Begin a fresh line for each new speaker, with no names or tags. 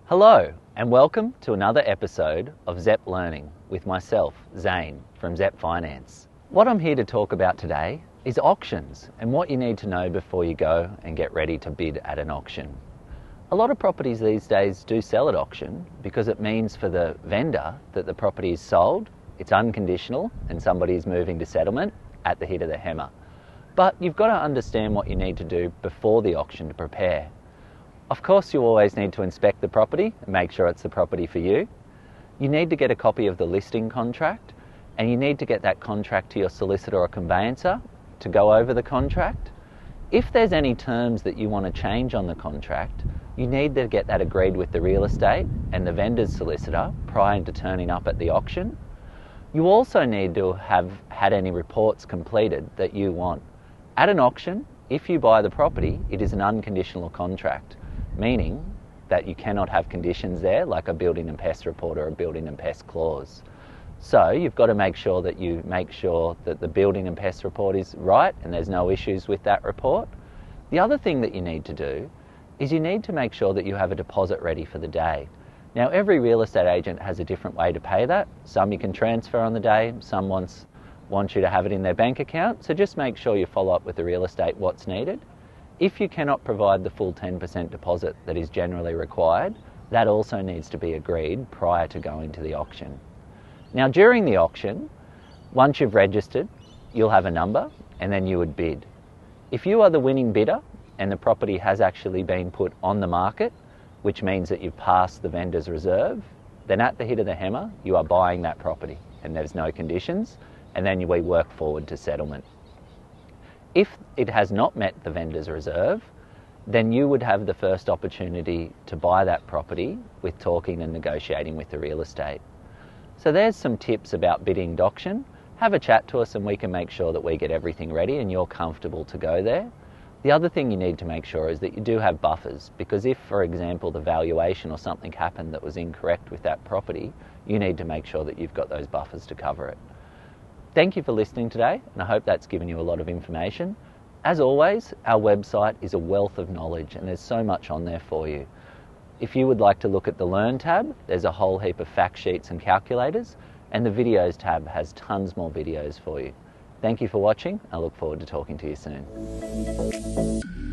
Hello and welcome to another episode of ZEP Learning with myself, Zane, from ZEP Finance. What I'm here to talk about today is auctions and what you need to know before you go and get ready to bid at an auction. A lot of properties these days do sell at auction because it means for the vendor that the property is sold, it's unconditional and somebody is moving to settlement at the hit of the hammer. But you've got to understand what you need to do before the auction to prepare. Of course, you always need to inspect the property and make sure it's the property for you. You need to get a copy of the listing contract, and you need to get that contract to your solicitor or conveyancer to go over the contract. If there's any terms that you want to change on the contract, you need to get that agreed with the real estate and the vendor's solicitor prior to turning up at the auction. You also need to have had any reports completed that you want. At an auction, if you buy the property, it is an unconditional contract, meaning that you cannot have conditions there like a building and pest report or a building and pest clause. So you've got to make sure that the building and pest report is right and there's no issues with that report. The other thing that you need to do is you need to make sure that you have a deposit ready for the day. Now, every real estate agent has a different way to pay that. Some you can transfer on the day, some want you to have it in their bank account, so just make sure you follow up with the real estate what's needed. If you cannot provide the full 10% deposit that is generally required, that also needs to be agreed prior to going to the auction. Now, during the auction, once you've registered, you'll have a number and then you would bid. If you are the winning bidder and the property has actually been put on the market, which means that you've passed the vendor's reserve, then at the hit of the hammer, you are buying that property and there's no conditions, and then we work forward to settlement. If it has not met the vendor's reserve, then you would have the first opportunity to buy that property with talking and negotiating with the real estate. So there's some tips about bidding at auction. Have a chat to us and we can make sure that we get everything ready and you're comfortable to go there. The other thing you need to make sure is that you do have buffers, because if, for example, the valuation or something happened that was incorrect with that property, you need to make sure that you've got those buffers to cover it. Thank you for listening today, and I hope that's given you a lot of information. As always, our website is a wealth of knowledge and there's so much on there for you. If you would like to look at the Learn tab, there's a whole heap of fact sheets and calculators, and the Videos tab has tons more videos for you. Thank you for watching. I look forward to talking to you soon.